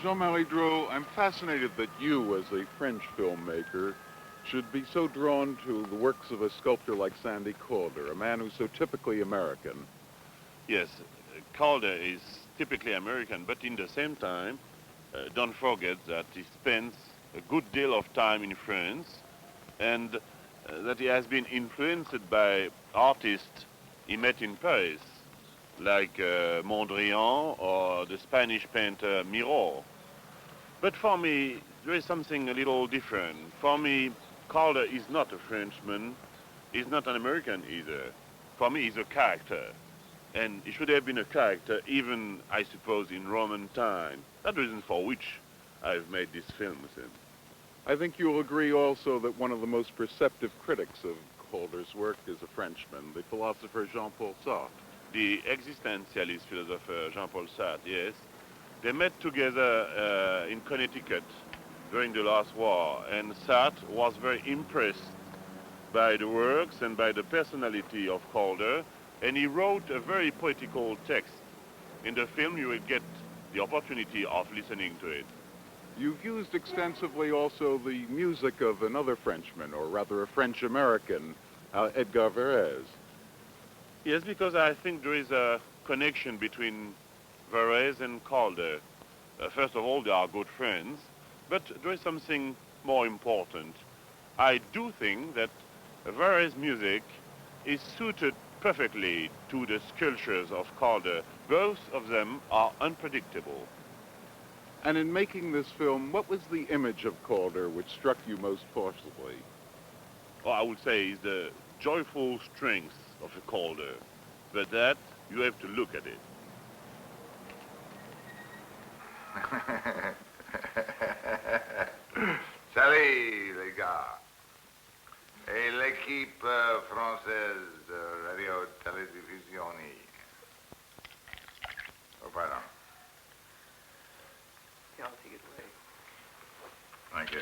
Jean-Marie Drouot, I'm fascinated that you, as a French filmmaker, should be so drawn to the works of a sculptor like Sandy Calder, a man who's so typically American. Yes, Calder is typically American, but in the same time, don't forget that he spends a good deal of time in France and that he has been influenced by artists he met in Paris, like Mondrian or the Spanish painter Miro. But for me, there is something a little different. For me, Calder is not a Frenchman, he's not an American either. For me, he's a character. And he should have been a character even, I suppose, in Roman time. That's the reason for which I've made this film with him. I think you'll agree also that one of the most perceptive critics of Calder's work is a Frenchman, the philosopher Jean-Paul Sartre. The existentialist philosopher Jean-Paul Sartre, yes. They met together in Connecticut during the last war, and Sartre was very impressed by the works and by the personality of Calder, and he wrote a very poetical text. In the film, you will get the opportunity of listening to it. You've used extensively also the music of another Frenchman, or rather a French-American, Edgar Varese. Yes, because I think there is a connection between Varese and Calder. First of all, they are good friends, but there is something more important. I do think that Varese's music is suited perfectly to the sculptures of Calder. Both of them are unpredictable. And in making this film, what was the image of Calder which struck you most forcibly? Well, I would say is the joyful strength of a Calder, but that you have to look at it. Salut, les gars. Et l'équipe française de radio-télévision. Oh, pardon. Yeah, I'll take it away. Thank you.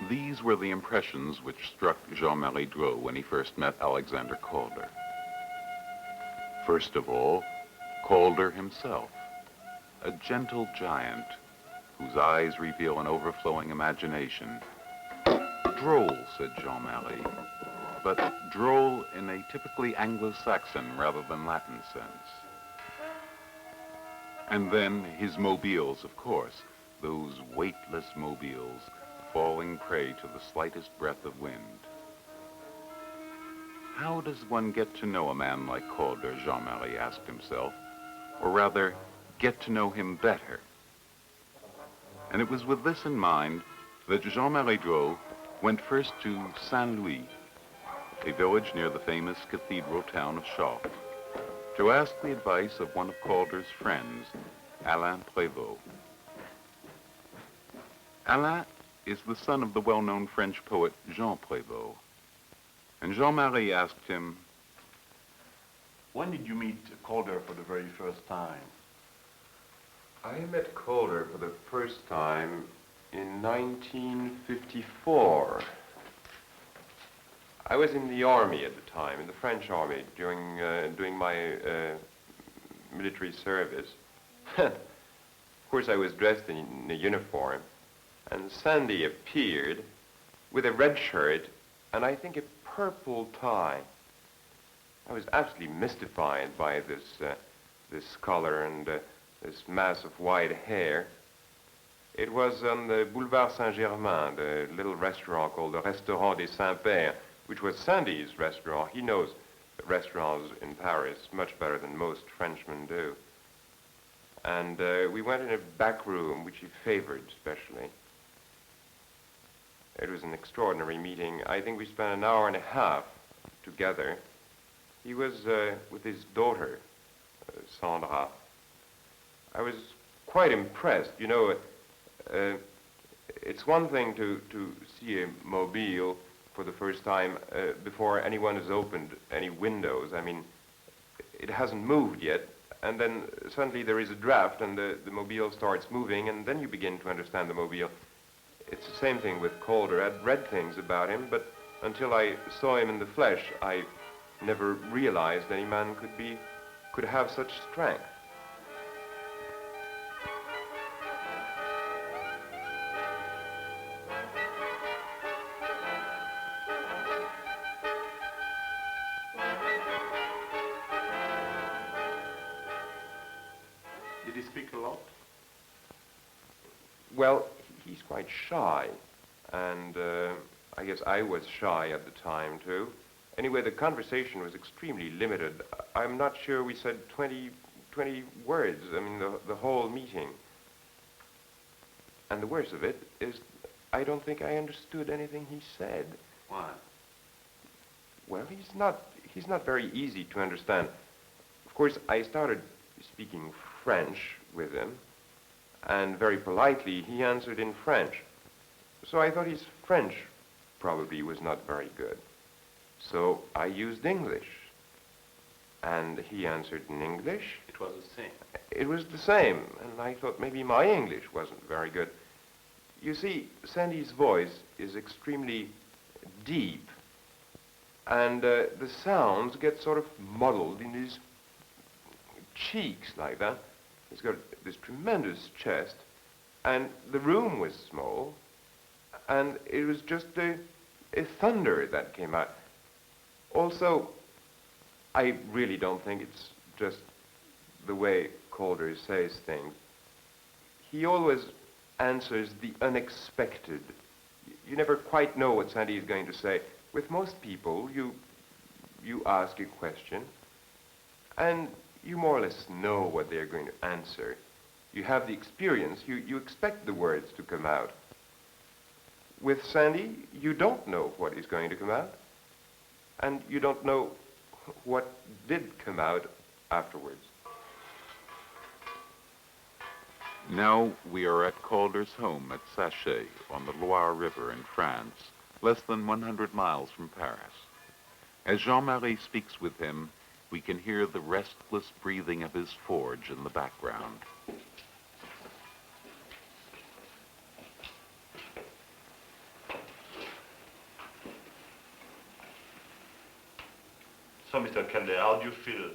These were the impressions which struck Jean-Marie Drouot when he first met Alexander Calder. First of all, Calder himself, a gentle giant whose eyes reveal an overflowing imagination. Droll, said Jean-Marie, but droll in a typically Anglo-Saxon rather than Latin sense. And then his mobiles, of course, those weightless mobiles, falling prey to the slightest breath of wind. How does one get to know a man like Calder, Jean-Marie asked himself, or rather, get to know him better? And it was with this in mind that Jean-Marie Drouot went first to Saint-Louis, a village near the famous cathedral town of Chartres, to ask the advice of one of Calder's friends, Alain Prévost. Alain is the son of the well-known French poet Jean Prévost. And Jean-Marie asked him, When did you meet Calder for the very first time? I met Calder for the first time in 1954. I was in the army at the time, in the French army, during doing my military service. Of course, I was dressed in a uniform, and Sandy appeared with a red shirt and I think a purple tie. I was absolutely mystified by this color and this mass of white hair. It was on the Boulevard Saint-Germain, the little restaurant called the Restaurant des Saint-Pères, which was Sandy's restaurant. He knows restaurants in Paris much better than most Frenchmen do. And we went in a back room, which he favored especially. It was an extraordinary meeting. I think we spent an hour and a half together. He was with his daughter, Sandra. I was quite impressed. You know, it's one thing to see a mobile for the first time before anyone has opened any windows. I mean, it hasn't moved yet, and then suddenly there is a draft and the mobile starts moving, and then you begin to understand the mobile. It's the same thing with Calder. I'd read things about him, but until I saw him in the flesh, I never realized any man could have such strength. Did he speak a lot? Well, he's quite shy, and I guess I was shy at the time, too. Anyway, the conversation was extremely limited. I'm not sure we said 20 words, I mean, the whole meeting. And the worst of it is, I don't think I understood anything he said. Why? Well, he's not very easy to understand. Of course, I started speaking French with him, and very politely he answered in French. So I thought his French probably was not very good. So I used English, and he answered in English. It was the same. It was the same, and I thought maybe my English wasn't very good. You see, Sandy's voice is extremely deep, and the sounds get sort of muddled in his cheeks like that. He's got this tremendous chest, and the room was small, and it was just a thunder that came out. Also, I really don't think it's just the way Calder says things. He always answers the unexpected. You never quite know what Sandy is going to say. With most people, you ask a question, and you more or less know what they're going to answer. You have the experience. You expect the words to come out. With Sandy, you don't know what is going to come out, and you don't know what did come out afterwards. Now we are at Calder's home at Sachet on the Loire River in France, less than 100 miles from Paris. As Jean-Marie speaks with him, we can hear the restless breathing of his forge in the background. So, Mr. Calder, how do you feel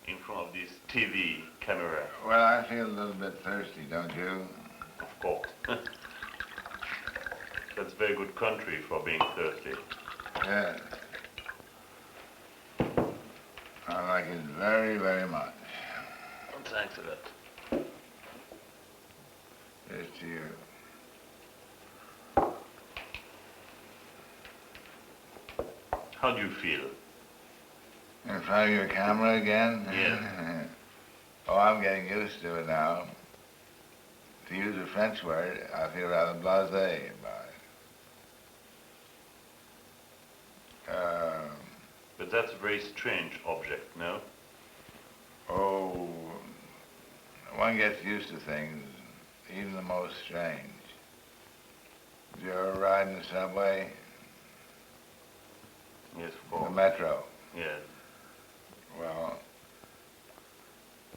in front of this TV camera? Well, I feel a little bit thirsty, don't you? Of course. That's very good country for being thirsty. Yes. I like it very, very much. Thanks a lot. Here's to you. How do you feel? In front of your camera again? Yeah. Oh, I'm getting used to it now. To use a French word, I feel rather blasé about it. But that's a very strange object, no? Oh, one gets used to things, even the most strange. Did you ever ride in the subway? Yes, of course. The metro? Yes. Well,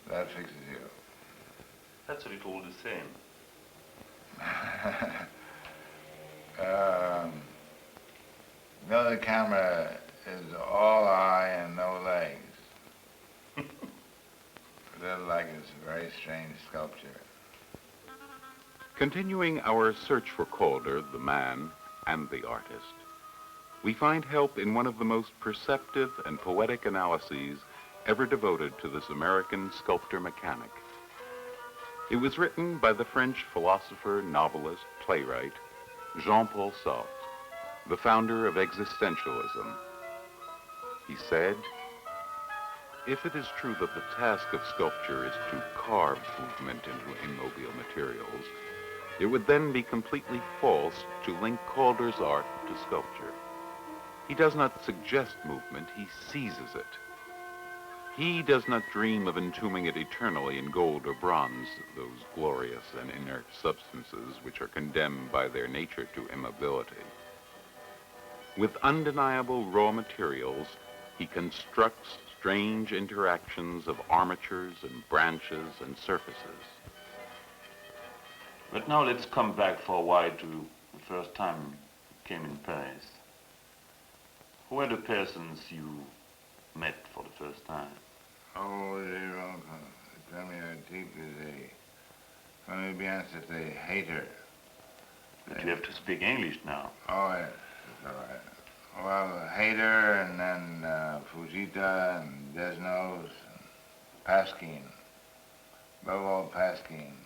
that fixes you. That's a little the same. No, the camera is all eye and no legs. The Continuing our search for Calder, the man and the artist, we find help in one of the most perceptive and poetic analyses ever devoted to this American sculptor-mechanic. It was written by the French philosopher, novelist, playwright, Jean-Paul Sartre, the founder of existentialism. He said, "If it is true that the task of sculpture is to carve movement into immobile materials, it would then be completely false to link Calder's art to sculpture. He does not suggest movement, he seizes it. He does not dream of entombing it eternally in gold or bronze, those glorious and inert substances which are condemned by their nature to immobility. With undeniable raw materials, he constructs strange interactions of armatures and branches and surfaces." But now let's come back for a while to the first time you came in Paris. Who were the persons you met for the first time? Oh, les premiers types, connais bien, c'était hater. But you have to speak English now. Oh, yes, that's all right. Well, hater, and then Fujita, and Desnos, and Pasquin. Above all, Pasquin.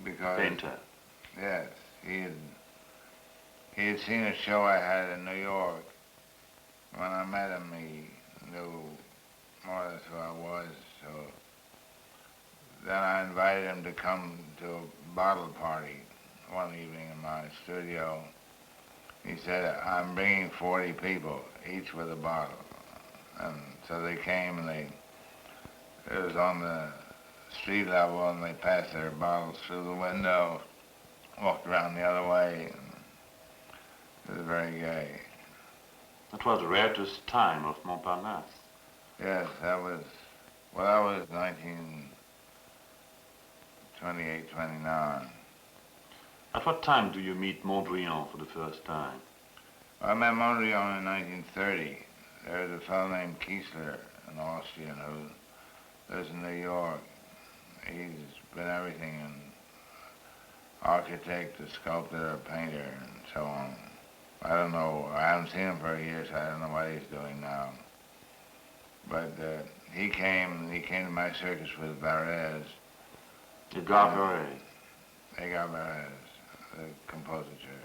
Because, Painter. yes, he had seen a show I had in New York. When I met him, he knew more or less who I was, so then I invited him to come to a bottle party one evening in my studio. He said, "I'm bringing 40 people, each with a bottle." And so they came, and it was on the street level, and they passed their bottles through the window, walked around the other way, and it was very gay. That was the rarest time of Montparnasse. Yes, that was 1928, 29. At what time do you meet Mondrian for the first time? I met Mondrian in 1930. There was a fellow named Kiesler, an Austrian, who lives in New York. He's been everything, an architect, a sculptor, a painter, and so on. I don't know, I haven't seen him for a year, so I don't know what he's doing now. But he came to my circus with Varese. Edgar Varese. Edgar Varese, the compositor.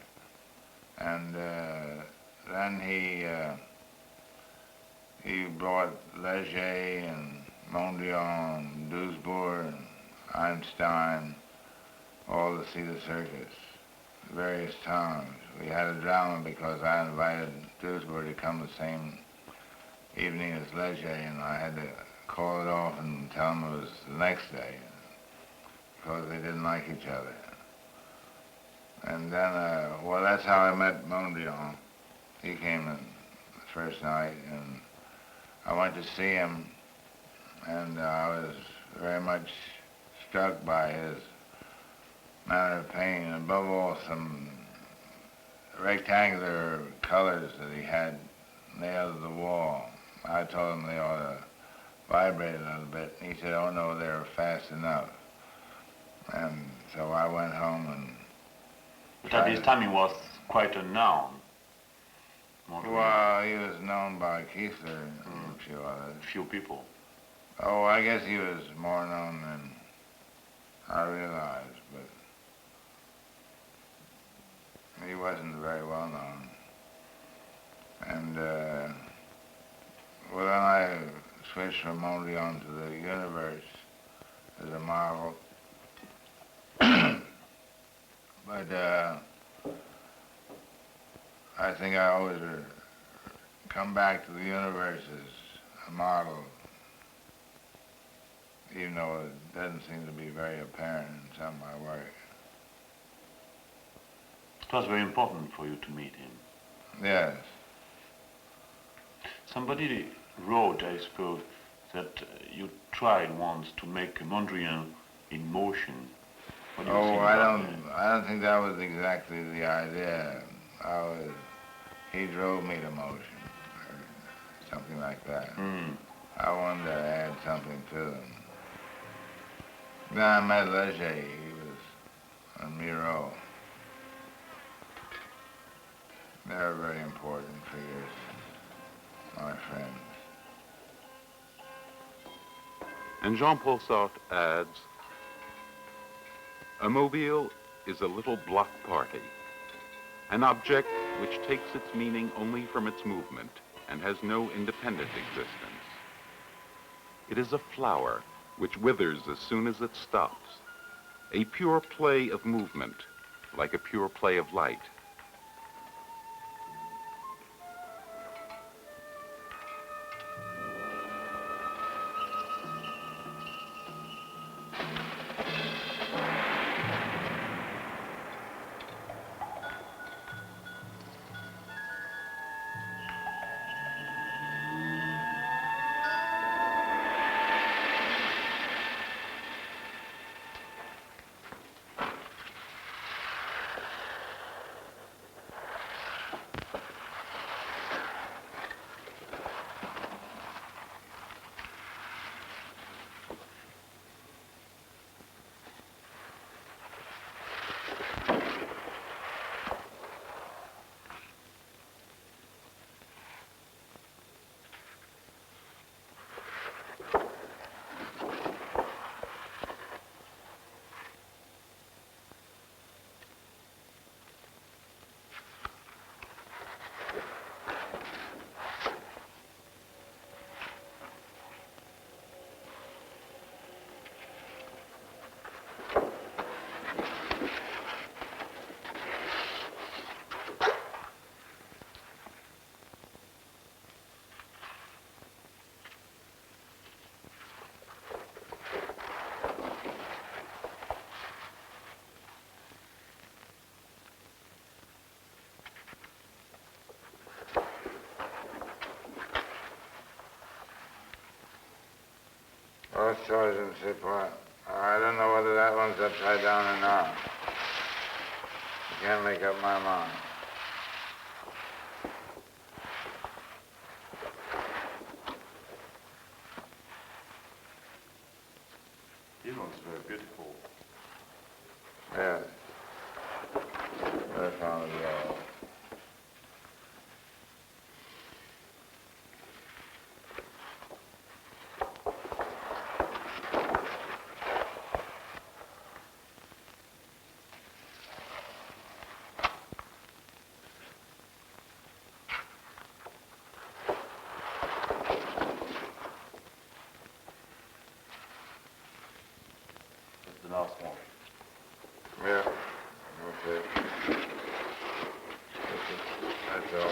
And then he brought Leger and Mondrian, Duisburg, and Einstein, all to see the circus, various times. We had a drama because I invited Duisburg to come the same evening as Leger, and I had to call it off and tell them it was the next day because they didn't like each other. And then, well, that's how I met Mondrian. He came in the first night, and I went to see him, and I was very much struck by his manner of painting, and above all, some rectangular colors that he had nailed to the wall. I told him they ought to vibrate a little bit. He said, "Oh no, they're fast enough." And so I went home and... But at this time he was quite unknown. Well, he was known by Kiesler and a few others. Few people. Oh, I guess he was more known than I realized, but he wasn't very well known. And, well, then I switched from Mondrian to the universe as a model. But I think I always come back to the universe as a model, even though it doesn't seem to be very apparent in some of my work. It was very important for you to meet him. Yes. Somebody wrote, I suppose, that you tried once to make Mondrian in motion. What do you think about that? I don't think that was exactly the idea. He drove me to motion, or something like that. I wanted to add something to them. Then I met Leger. He was They're very important figures, my friends. And Jean-Paul Sartre adds, a mobile is a little block party, an object which takes its meaning only from its movement and has no independent existence. It is a flower which withers as soon as it stops, a pure play of movement, like a pure play of light. Oh, Sergeant Sipot, I don't know whether that one's upside down or not. I can't make up my mind. He looks very beautiful. Yes. Very fond of yellow. The last one. Yeah. Okay. That's all.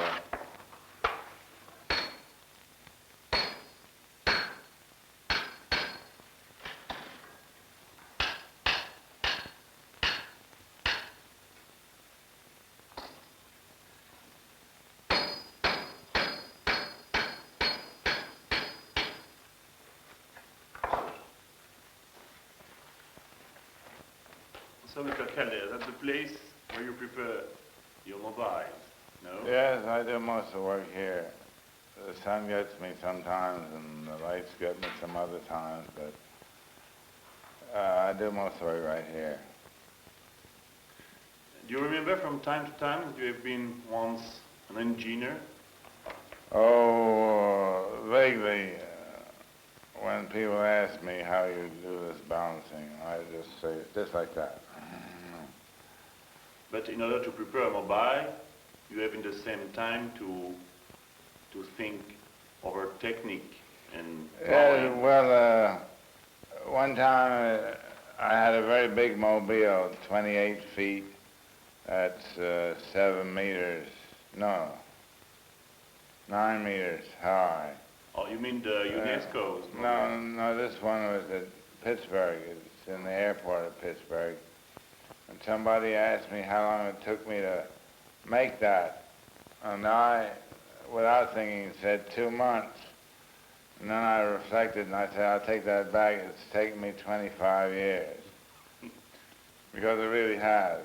So, Mr. Calder, is that the place where you prepare your mobiles? No? Yes, I do most of the work here. The sun gets me sometimes and the lights get me some other times, but I do most of the work right here. Do you remember from time to time that you have been once an engineer? Oh, vaguely. When people ask me how you do this balancing, I just say it just like that. But in order to prepare a mobile, you have in the same time to think over technique and drawing. Well, one time I had a very big mobile, 28 feet. That's 7 meters, no, 9 meters high. Oh, you mean the UNESCO's mobile? No, this one was at Pittsburgh. It's in the airport at Pittsburgh. And somebody asked me how long it took me to make that. And I, without thinking, said 2 months. And then I reflected and I said, I'll take that back. It's taken me 25 years. Because it really has.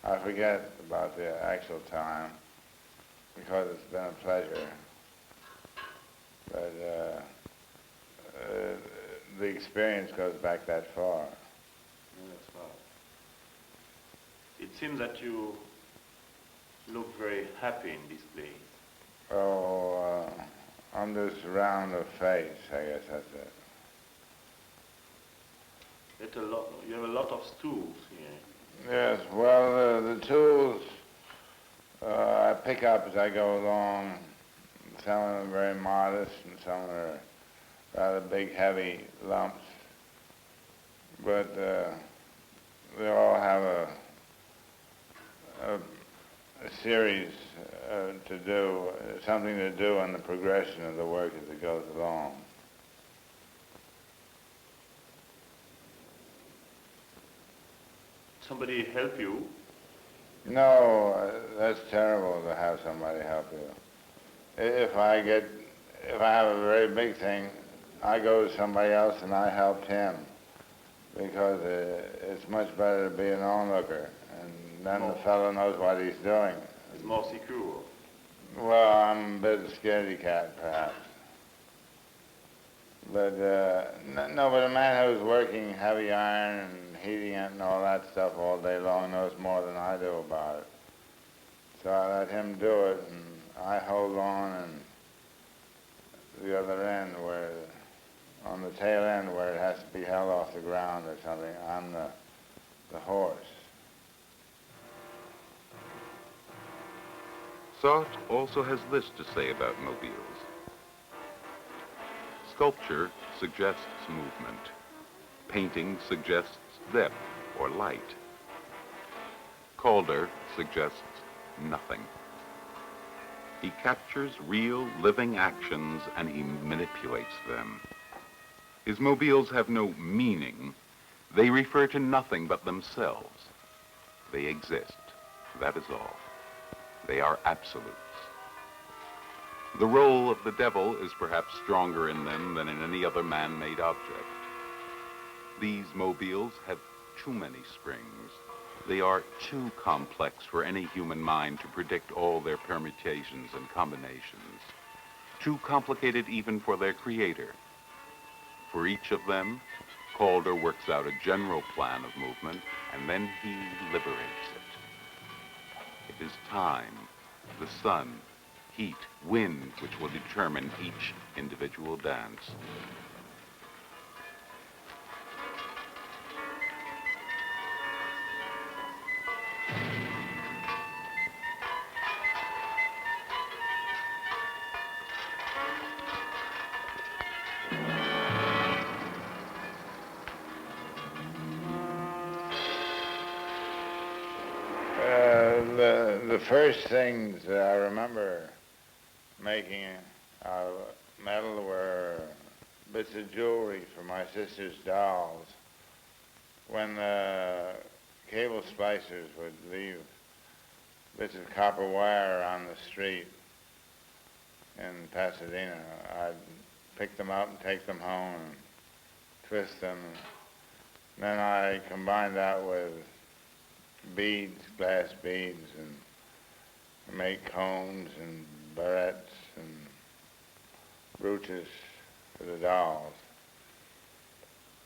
I forget about the actual time because it's been a pleasure. But the experience goes back that far. Yeah, that's right. It seems that you look very happy in this place. Oh, I'm just round of face, I guess that's it. You have a lot of stools here. Yes, well, the tools I pick up as I go along. Some of them are very modest, and some are rather big, heavy lumps. But they all have a series to do, something to do in the progression of the work as it goes along. Somebody help you? No, that's terrible to have somebody help you. If I have a very big thing, I go to somebody else and I help him, because it's much better to be an onlooker, and then the fellow knows what he's doing. It's more secure. Well, I'm a bit of a scaredy cat, perhaps. But, no, but a man who's working heavy iron and heating it and all that stuff all day long knows more than I do about it. So I let him do it, and I hold on, and the other end on the tail end where it has to be held off the ground or something, I'm the horse. Sartre also has this to say about mobiles. Sculpture suggests movement. Painting suggests depth or light. Calder suggests nothing. He captures real, living actions and he manipulates them. His mobiles have no meaning. They refer to nothing but themselves. They exist. That is all. They are absolutes. The role of the devil is perhaps stronger in them than in any other man-made object. These mobiles have too many springs. They are too complex for any human mind to predict all their permutations and combinations. Too complicated even for their creator. For each of them, Calder works out a general plan of movement, and then he liberates it. It is time, the sun, heat, wind, which will determine each individual dance. The first things that I remember making out of metal were bits of jewelry for my sister's dolls. When the cable splicers would leave bits of copper wire on the street in Pasadena, I'd pick them up and take them home and twist them. Then I combined that with beads, glass beads, and make combs and barrettes and brooches for the dolls.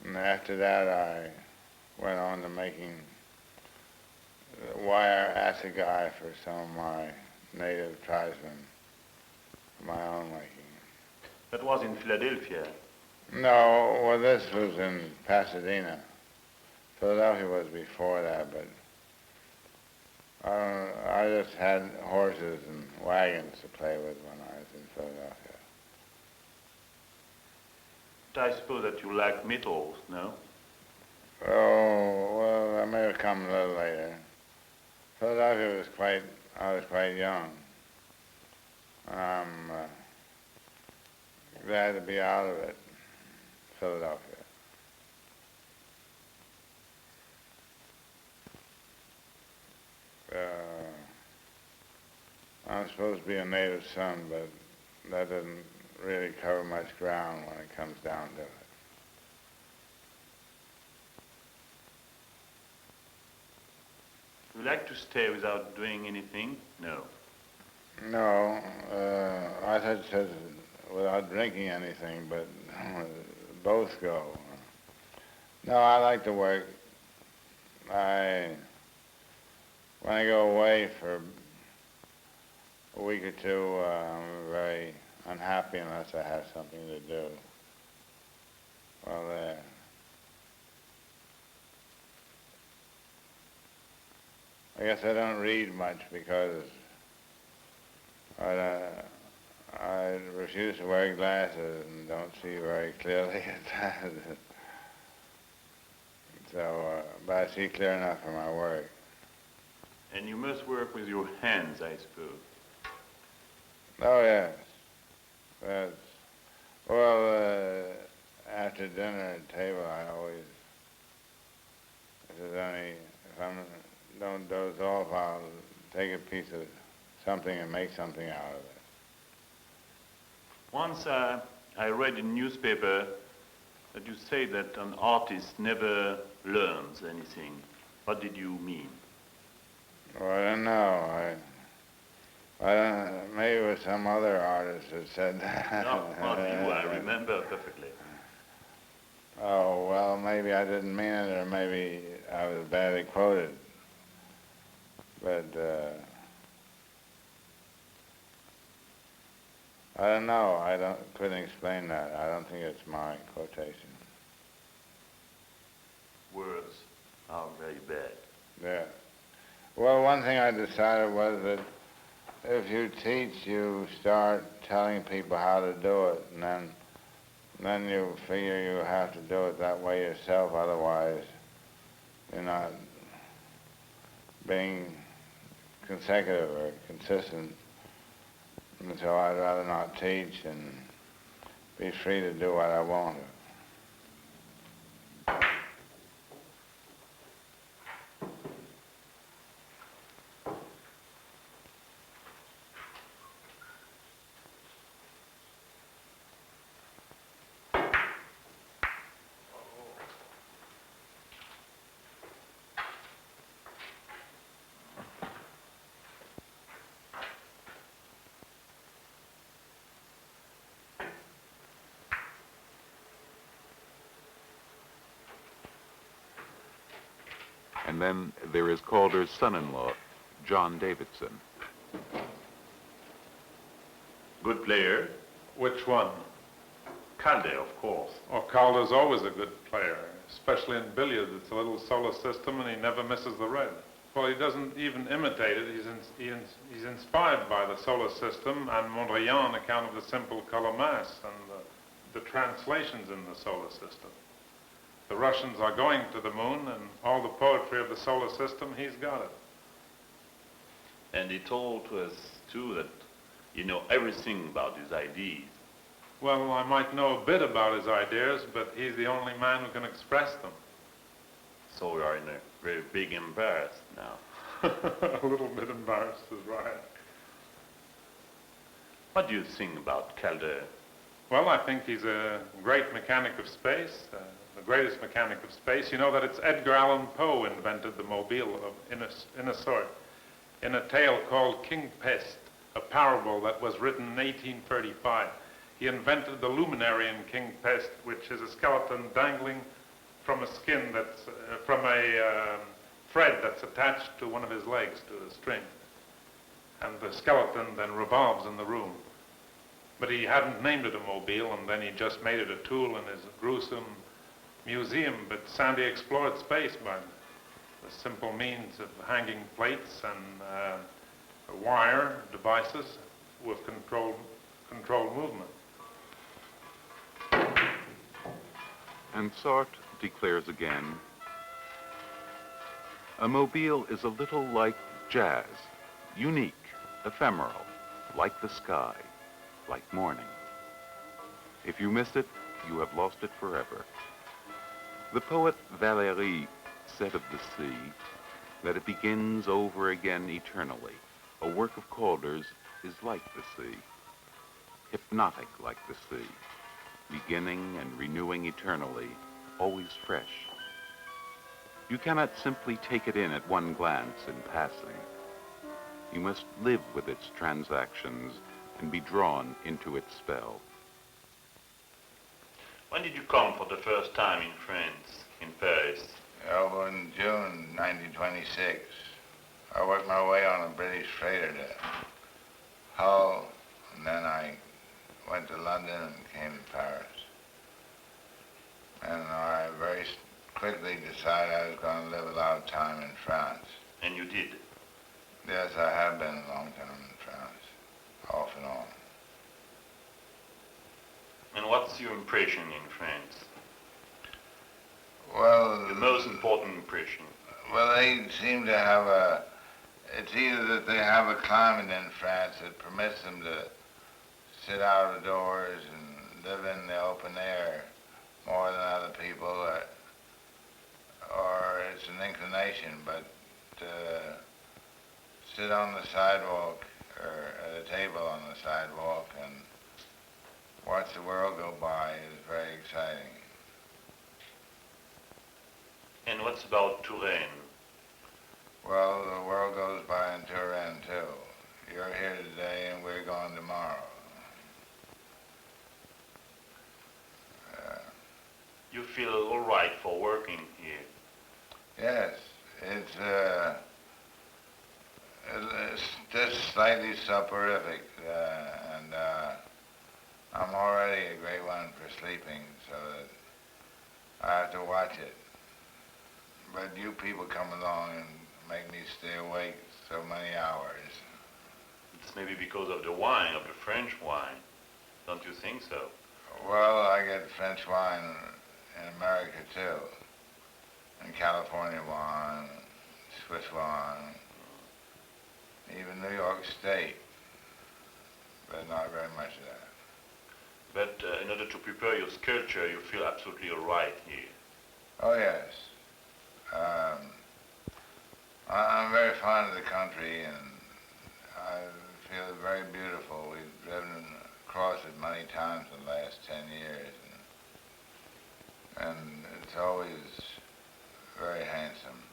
And after that I went on to making wire assegai for some of my native tribesmen, for my own making. That was in Philadelphia. No, well, this was in Pasadena. Philadelphia was before that, but I just had horses and wagons to play with when I was in Philadelphia. But I suppose that you like metals, no? Oh, well, that may have come a little later. Philadelphia was I was quite young. I'm glad to be out of it, Philadelphia. I'm supposed to be a native son, but that doesn't really cover much ground when it comes down to it. You like to stay without doing anything? No. No, I thought it says without drinking anything, but both go. No, I like to work. When I go away for a week or two, I'm very unhappy unless I have something to do. Well, I guess I don't read much because I refuse to wear glasses and don't see very clearly at that. So, but I see clear enough for my work. And you must work with your hands, I suppose. Oh, yes. Well, after dinner at table, I always, if I don't doze off, I'll take a piece of something and make something out of it. Once I read in newspaper that you say that an artist never learns anything. What did you mean? Well, I don't know. Maybe it was some other artist that said that. No, not you, I remember perfectly. Oh, well, maybe I didn't mean it, or maybe I was badly quoted. But, I don't know. Couldn't explain that. I don't think it's my quotation. Words are very bad. Yeah. Well, one thing I decided was that if you teach, you start telling people how to do it, and then you figure you have to do it that way yourself, otherwise you're not being consecutive or consistent. And so I'd rather not teach and be free to do what I want. And then there is Calder's son-in-law, John Davidson. Good player. Which one? Calder, of course. Oh, Calder's always a good player, especially in billiards. It's a little solar system, and he never misses the red. Well, he doesn't even imitate it. He's inspired by the solar system and Mondrian on account of the simple color mass and the translations in the solar system. The Russians are going to the moon, and all the poetry of the solar system, he's got it. And he told to us, too, that you know everything about his ideas. Well, I might know a bit about his ideas, but he's the only man who can express them. So we are in a very big embarrassed now. A little bit embarrassed is right. What do you think about Calder? Well, I think he's a great mechanic of space, the greatest mechanic of space. You know that it's Edgar Allan Poe invented the mobile in a sort, in a tale called King Pest, a parable that was written in 1835. He invented the luminary in King Pest, which is a skeleton dangling from a skin that's, from a thread that's attached to one of his legs, to the string. And the skeleton then revolves in the room. But he hadn't named it a mobile, and then he just made it a tool in his gruesome museum. But Sandy explored space by the simple means of hanging plates and wire devices with controlled movement. And Sartre declares again, a mobile is a little like jazz, unique, ephemeral, like the sky, like morning. If you miss it, you have lost it forever. The poet Valéry said of the sea that it begins over again eternally. A work of Calder's is like the sea, hypnotic like the sea, beginning and renewing eternally, always fresh. You cannot simply take it in at one glance in passing. You must live with its transactions and be drawn into its spell. When did you come for the first time in France, in Paris? Oh, in June 1926. I worked my way on a British freighter there. Hull, and then I went to London and came to Paris. And I very quickly decided I was going to live a lot of time in France. And you did. Yes, I have been a long time in France, off and on. And what's your impression in France? Well, The most important impression? well, they seem to have it's either that they have a climate in France that permits them to sit out of doors and live in the open air more than other people, or it's an inclination, but sit on the sidewalk or at a table on the sidewalk and watch the world go by is very exciting. And what's about Touraine? Well, the world goes by in Turin too. You're here today and we're going tomorrow. You feel all right for working here? Yes, it's just slightly soporific, and I'm already a great one for sleeping, so that I have to watch it. But you people come along and make me stay awake so many hours. It's maybe because of the wine, of the French wine. Don't you think so? Well, I get French wine in America too, and California wine, Swiss wine, even New York State, but not very much of that. But in order to prepare your sculpture, you feel absolutely all right here. Oh yes. I'm very fond of the country and I feel it very beautiful. We've driven across it many times in the last 10 years and it's always very handsome.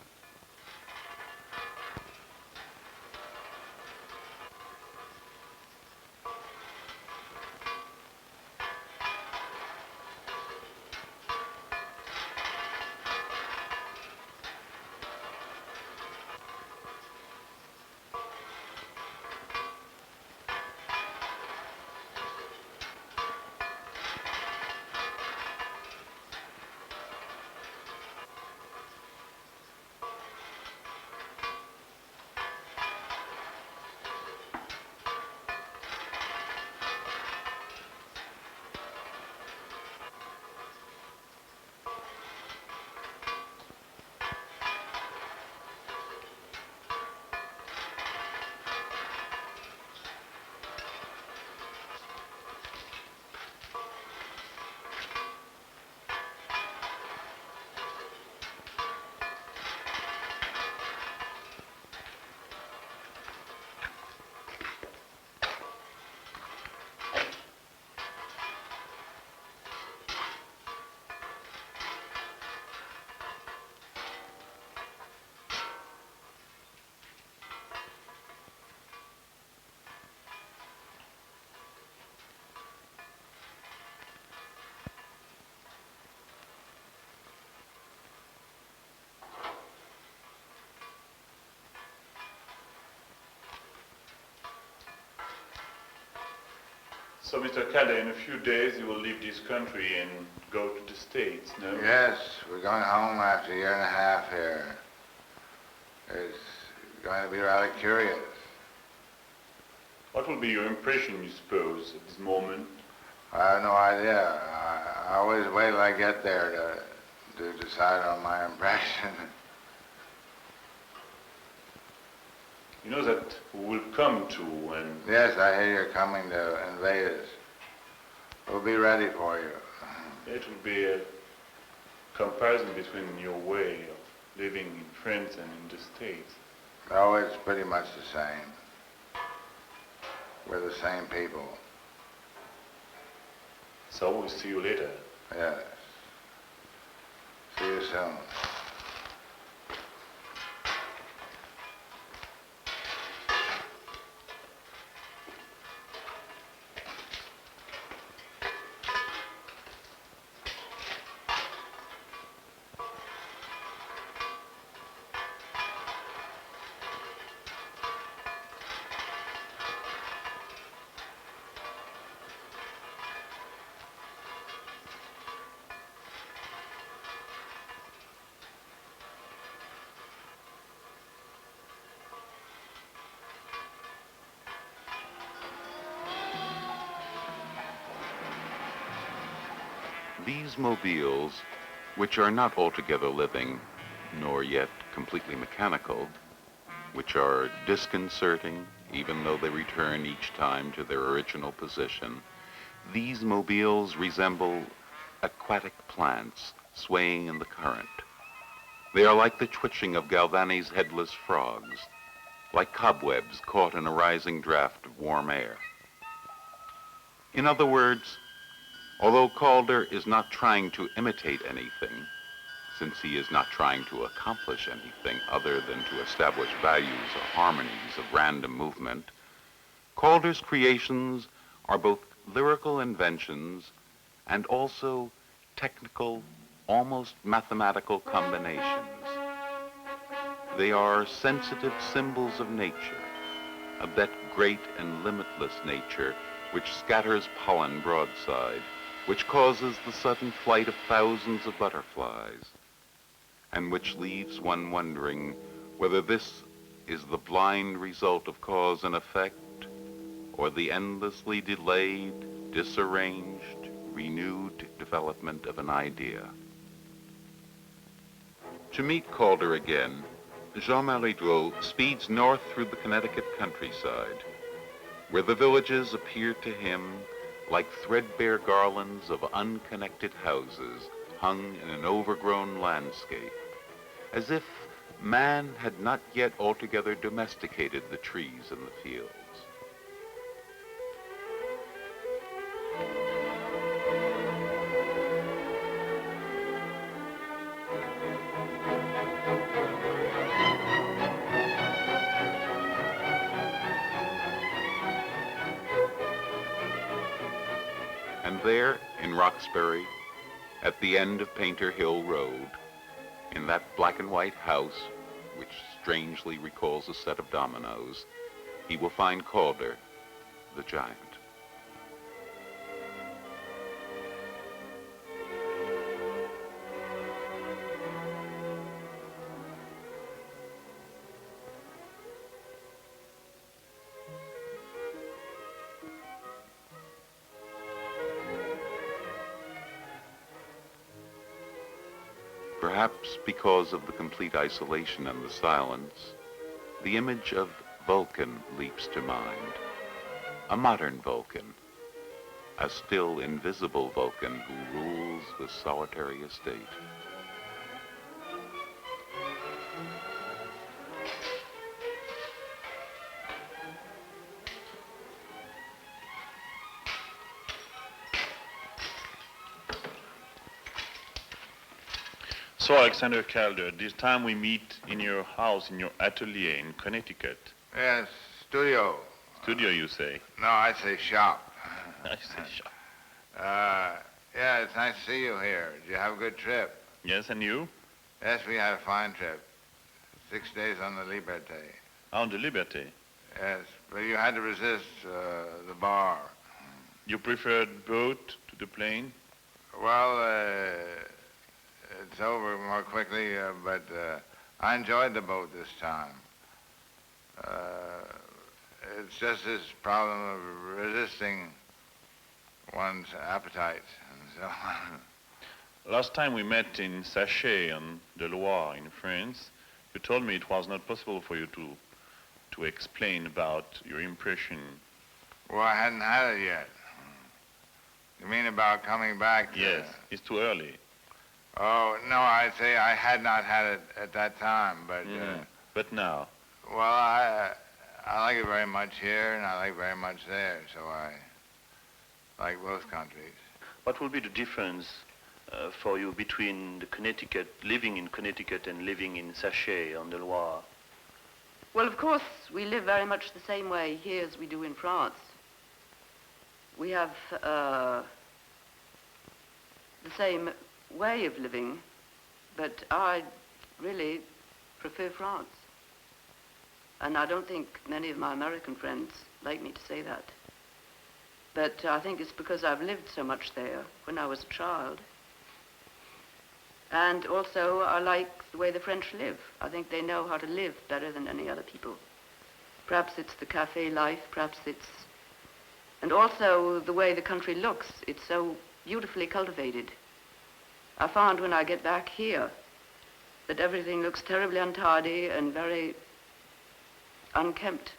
So, Mr. Calder, in a few days you will leave this country and go to the States, no? Yes, we're going home after a year and a half here. It's going to be rather curious. What will be your impression, you suppose, at this moment? I have no idea. I always wait till I get there to decide on my impression. You know that we will come to when... Yes, I hear you're coming to invade us. We'll be ready for you. It will be a comparison between your way of living in France and in the States. Oh, it's pretty much the same. We're the same people. So we'll see you later. Yes. See you soon. These mobiles, which are not altogether living, nor yet completely mechanical, which are disconcerting, even though they return each time to their original position, these mobiles resemble aquatic plants swaying in the current. They are like the twitching of Galvani's headless frogs, like cobwebs caught in a rising draft of warm air. In other words, although Calder is not trying to imitate anything, since he is not trying to accomplish anything other than to establish values or harmonies of random movement, Calder's creations are both lyrical inventions and also technical, almost mathematical combinations. They are sensitive symbols of nature, of that great and limitless nature which scatters pollen broadside, which causes the sudden flight of thousands of butterflies, and which leaves one wondering whether this is the blind result of cause and effect, or the endlessly delayed, disarranged, renewed development of an idea. To meet Calder again, Jean-Marie Drouot speeds north through the Connecticut countryside, where the villages appear to him like threadbare garlands of unconnected houses hung in an overgrown landscape, as if man had not yet altogether domesticated the trees and the fields. And there, in Roxbury, at the end of Painter Hill Road, in that black and white house, which strangely recalls a set of dominoes, he will find Calder, the giant. Perhaps because of the complete isolation and the silence, the image of Vulcan leaps to mind. A modern Vulcan, a still invisible Vulcan who rules the solitary estate. So, Alexander Calder, this time we meet in your house, in your atelier in Connecticut. Yes, studio. Studio, you say? No, I say shop. I say shop. Yeah, it's nice to see you here. Did you have a good trip? Yes, and you? Yes, we had a fine trip. 6 days on the Liberté. On the Liberté. Yes, but you had to resist the bar. You preferred boat to the plane? Well, it's over more quickly, but I enjoyed the boat this time. It's just this problem of resisting one's appetite and so on. Last time we met in Sachet on the Loire in France, you told me it was not possible for you to explain about your impression. Well, I hadn't had it yet. You mean about coming back? Yes, it's too early. Oh, no, I'd say I had not had it at that time, but... But now? Well, I like it very much here, and I like it very much there, so I like both countries. What will be the difference for you between the Connecticut, living in Connecticut and living in Sachet on the Loire? Well, of course, we live very much the same way here as we do in France. We have the same way of living, but I really prefer France. And I don't think many of my American friends like me to say that. But I think it's because I've lived so much there when I was a child. And also, I like the way the French live. I think they know how to live better than any other people. Perhaps it's the cafe life, perhaps it's... And also the way the country looks. It's so beautifully cultivated. I find when I get back here that everything looks terribly untidy and very unkempt.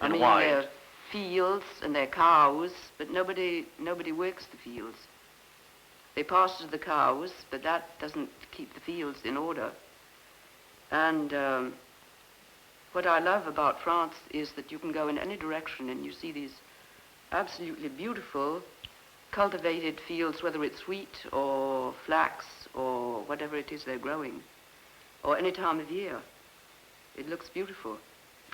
I And mean, why? there are fields and there are cows, but nobody works the fields. They pasture the cows, but that doesn't keep the fields in order. And what I love about France is that you can go in any direction and you see these absolutely beautiful cultivated fields, whether it's wheat or flax or whatever it is they're growing, or any time of year. It looks beautiful.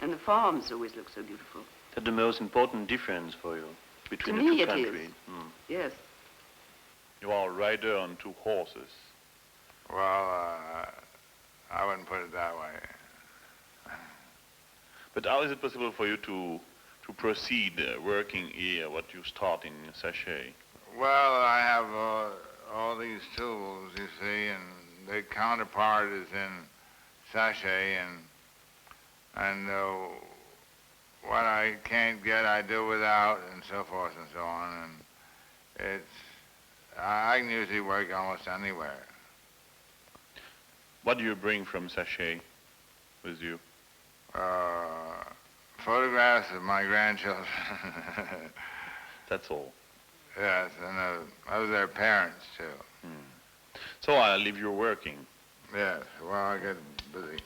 And the farms always look so beautiful. That's the most important difference for you between To the me two it is. countries. Yes. You are a rider on 2 horses. Well, I wouldn't put it that way. But how is it possible for you to proceed working here, what you start in Sachet? Well, I have all these tools, you see, and the counterpart is in Sachet, and what I can't get, I do without, and so forth and so on. And I can usually work almost anywhere. What do you bring from Sachet with you? Photographs of my grandchildren. That's all. Yes, and of their parents, too. So I'll leave you working. Yes, well, I get busy.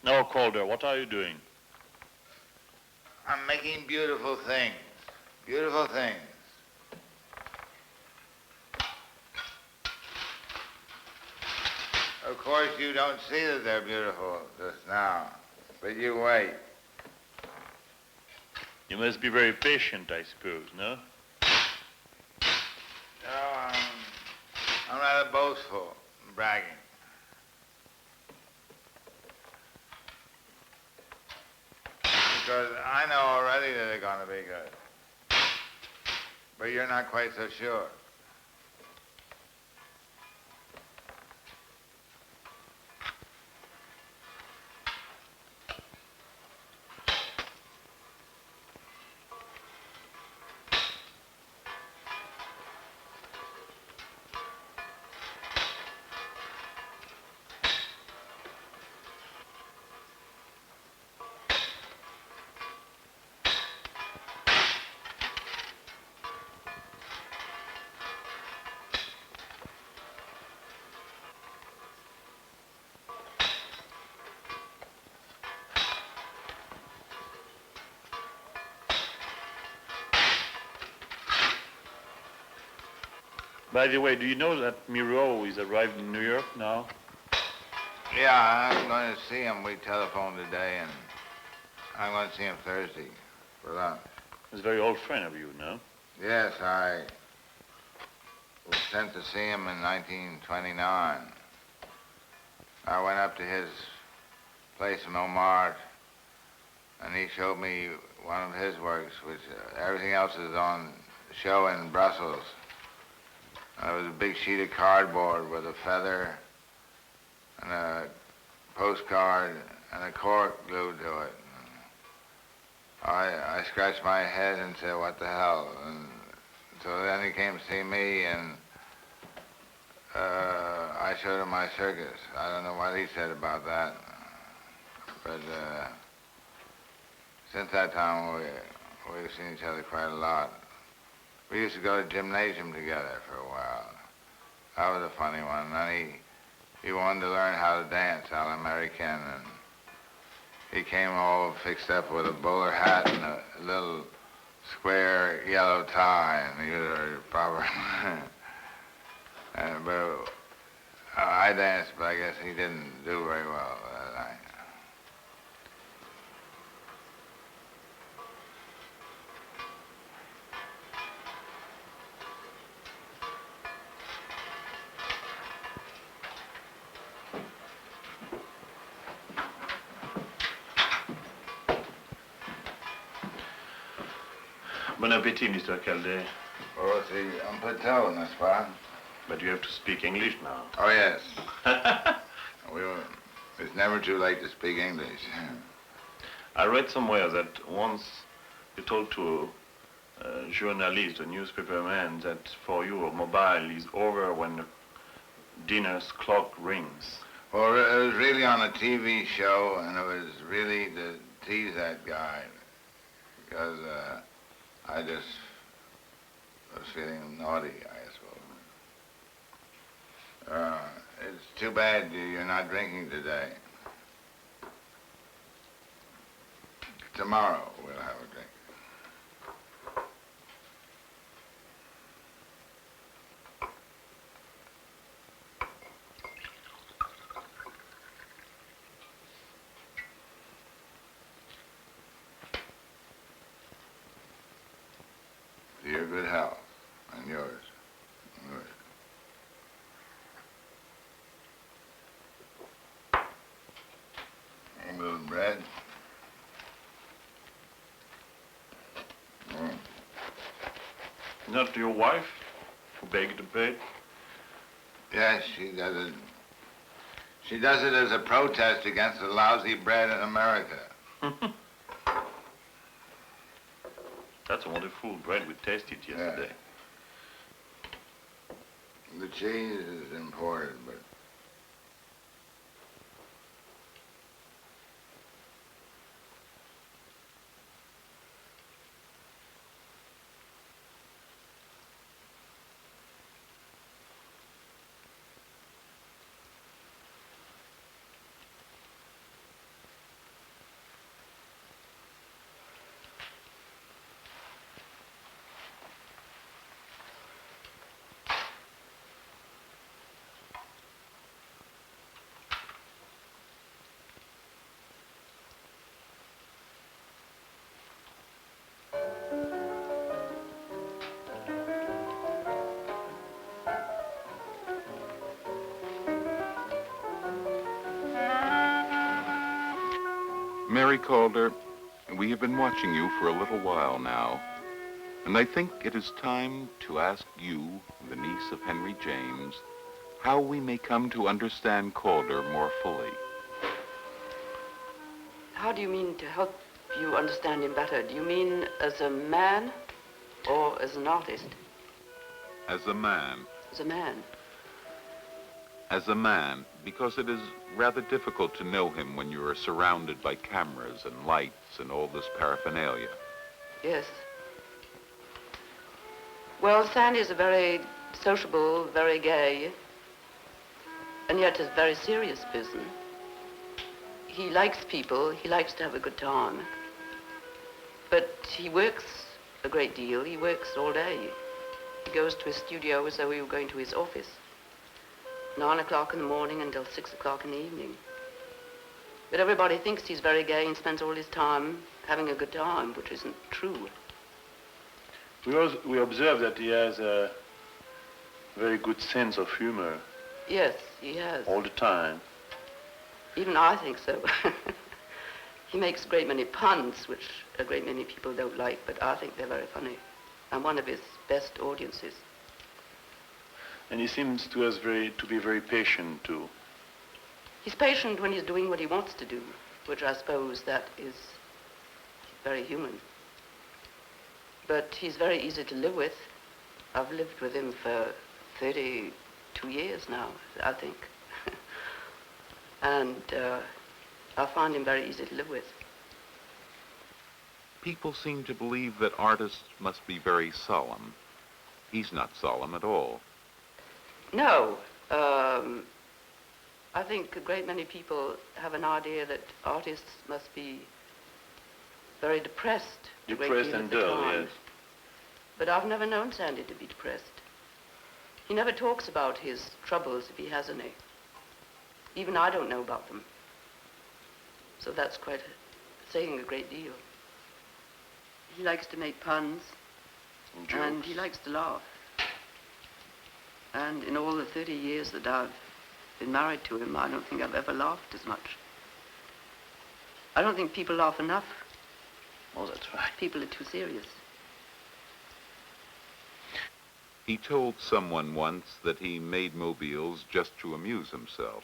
Now, Calder, what are you doing? I'm making beautiful things. Beautiful things. Of course, you don't see that they're beautiful just now, but you wait. You must be very patient, I suppose, no? No, I'm rather boastful, bragging. Because I know already that they're going to be good. But you're not quite so sure. By the way, do you know that Miro is arrived in New York now? Yeah, I'm going to see him. We telephoned today, and I'm going to see him Thursday for lunch. He's a very old friend of you, no? Yes, I was sent to see him in 1929. I went up to his place in Montmartre, and he showed me one of his works, which everything else is on show in Brussels. And it was a big sheet of cardboard with a feather and a postcard and a cork glued to it. I scratched my head and said, what the hell? And so then he came to see me, and I showed him my circus. I don't know what he said about that, but since that time we've seen each other quite a lot. We used to go to gymnasium together for a while. That was a funny one. And then he wanted to learn how to dance a l'Americaine, and he came all fixed up with a bowler hat and a little square yellow tie, and he was a proper. But I danced, but I guess he didn't do very well that night. Bon appétit, Mr. Calder. Oh, c'est un peu tôt, n'est-ce pas? But you have to speak English now. Oh, yes. It's never too late to speak English. I read somewhere that once you told to a journalist, a newspaper man, that for you a mobile is over when the dinner's clock rings. Well, it was really on a TV show, and it was really to tease that guy, because I just was feeling naughty, I suppose. It's too bad you're not drinking today. Tomorrow we'll have a drink. To your good health, and yours. Yours. A little bread. Not your wife who begged to pay? Yes, she does it. She does it as a protest against the lousy bread in America. That's wonderful bread we tasted yesterday. The cheese is imported, but Mary Calder, we have been watching you for a little while now, and I think it is time to ask you, the niece of Henry James, how we may come to understand Calder more fully. How do you mean to help you understand him better? Do you mean as a man or as an artist? As a man. As a man. As a man, because it is rather difficult to know him when you are surrounded by cameras and lights and all this paraphernalia. Yes. Well, Sandy is a very sociable, very gay, and yet is a very serious person. He likes people, he likes to have a good time, but he works a great deal. He works all day. He goes to his studio as though he were going to his office. 9 o'clock in the morning until 6 o'clock in the evening. But everybody thinks he's very gay and spends all his time having a good time, which isn't true. We observe that he has a very good sense of humor. Yes, he has. All the time. Even I think so. He makes a great many puns, which a great many people don't like, but I think they're very funny. I'm one of his best audiences. And he seems to us to be very patient, too. He's patient when he's doing what he wants to do, which I suppose that is very human. But he's very easy to live with. I've lived with him for 32 years now, I think. And I find him very easy to live with. People seem to believe that artists must be very solemn. He's not solemn at all. No. I think a great many people have an idea that artists must be very depressed. Depressed and dull, yes. But I've never known Sandy to be depressed. He never talks about his troubles, if he has any. Even I don't know about them. So that's quite saying a great deal. He likes to make puns, and he likes to laugh. And in all the 30 years that I've been married to him, I don't think I've ever laughed as much. I don't think people laugh enough. Oh, that's right. People are too serious. He told someone once that he made mobiles just to amuse himself.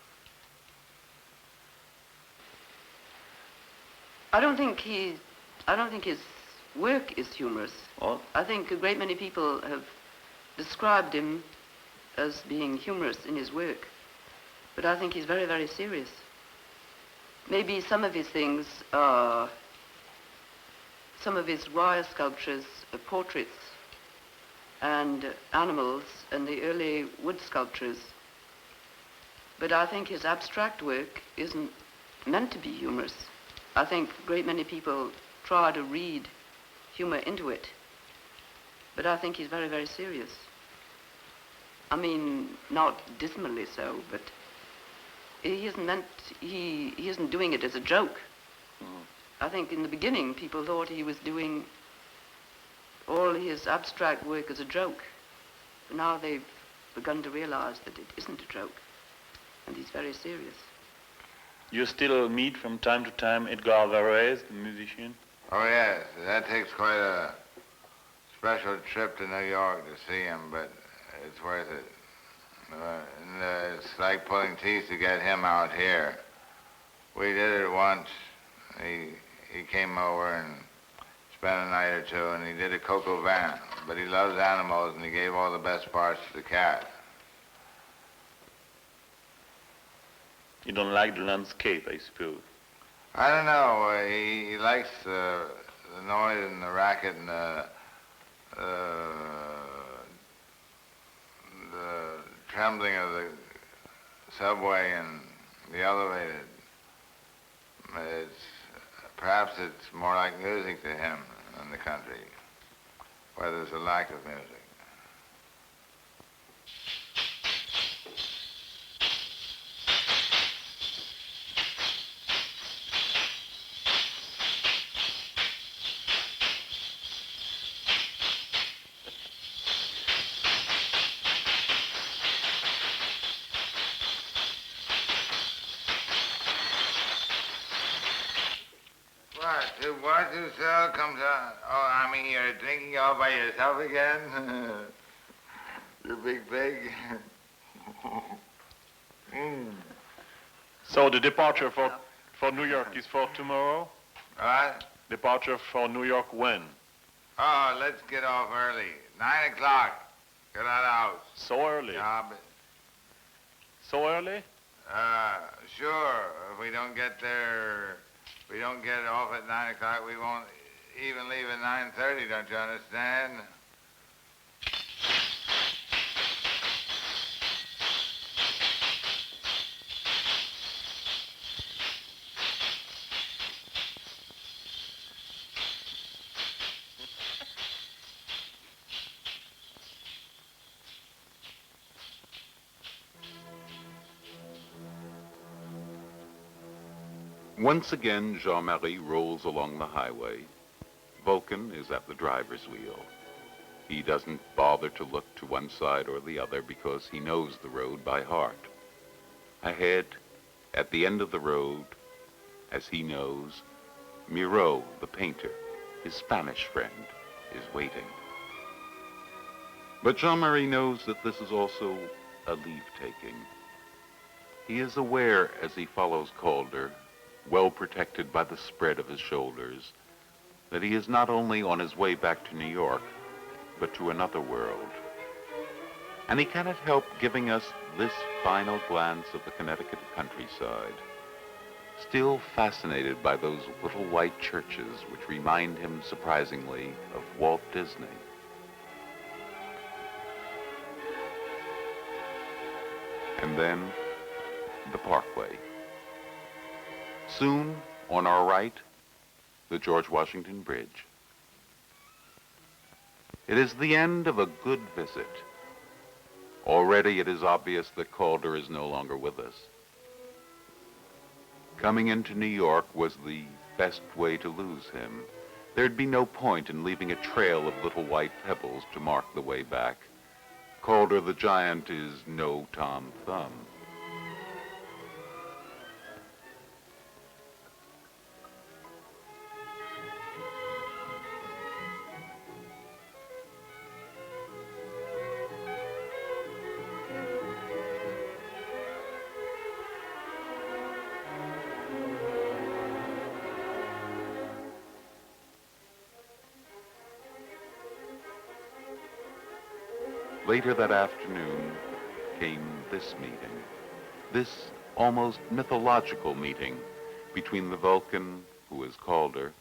I don't think his work is humorous. What? I think a great many people have described him as being humorous in his work, but I think he's very, very serious. Maybe some of his things are, some of his wire sculptures are portraits and animals and the early wood sculptures. But I think his abstract work isn't meant to be humorous. I think a great many people try to read humor into it, but I think he's very, very serious. I mean, not dismally so, but he isn't doing it as a joke. I think in the beginning people thought he was doing all his abstract work as a joke. But now they've begun to realize that it isn't a joke, and he's very serious. You still meet from time to time Edgar Varese, the musician? Oh, yes. That takes quite a special trip to New York to see him, but it's worth it. It's like pulling teeth to get him out here. We did it once. He came over and spent a night or two, and he did a cocoa van. But he loves animals, and he gave all the best parts to the cat. You don't like the landscape, I suppose. I don't know. He likes the noise and the racket and the trembling of the subway and the elevator. Perhaps it's more like music to him in the country, where there's a lack of music. What you sell comes out? Oh, I mean, you're drinking all by yourself again? You big pig. So the departure for New York is for tomorrow? What? Departure for New York when? Oh, let's get off early. 9 o'clock. Get out of the house. So early? Yeah, but, So early? sure. If we don't get there, we don't get off at 9 o'clock, we won't even leave at 9:30, don't you understand? Once again, Jean-Marie rolls along the highway. Vulcan is at the driver's wheel. He doesn't bother to look to one side or the other because he knows the road by heart. Ahead, at the end of the road, as he knows, Miro, the painter, his Spanish friend, is waiting. But Jean-Marie knows that this is also a leave-taking. He is aware as he follows Calder, well protected by the spread of his shoulders, that he is not only on his way back to New York, but to another world. And he cannot help giving us this final glance of the Connecticut countryside, still fascinated by those little white churches which remind him surprisingly of Walt Disney. And then the Parkway. Soon, on our right, the George Washington Bridge. It is the end of a good visit. Already it is obvious that Calder is no longer with us. Coming into New York was the best way to lose him. There'd be no point in leaving a trail of little white pebbles to mark the way back. Calder the giant is no Tom Thumb. Later that afternoon came this meeting, this almost mythological meeting between the Vulcan, who is Calder,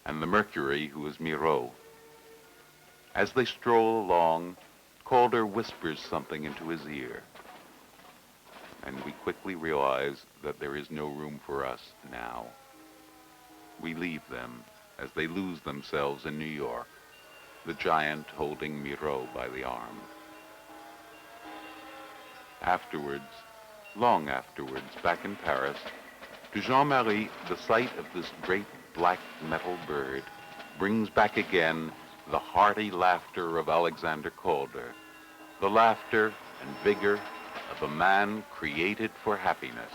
and the Mercury, who is Miro. As they stroll along, Calder whispers something into his ear, and we quickly realize that there is no room for us now. We leave them as they lose themselves in New York, the giant holding Miro by the arm. Afterwards, long afterwards, back in Paris, to Jean-Marie, the sight of this great black metal bird brings back again the hearty laughter of Alexander Calder, the laughter and vigor of a man created for happiness.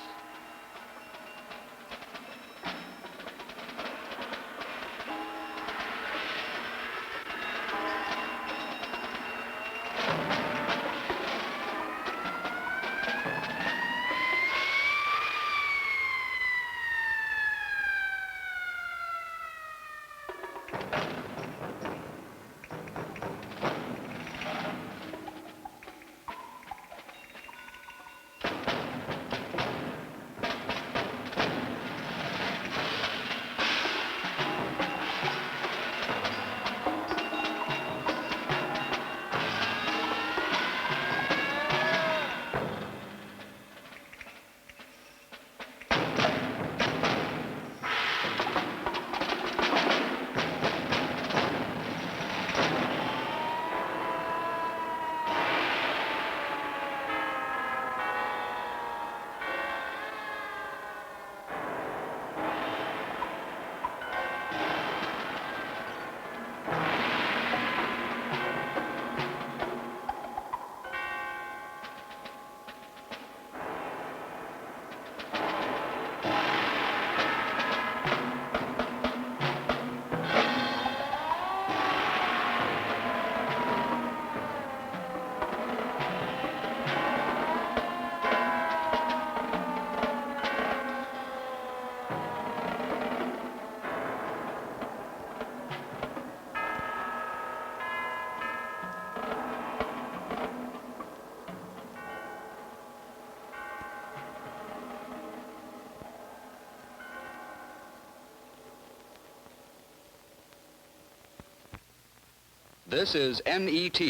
This is NET,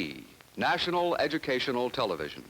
National Educational Television.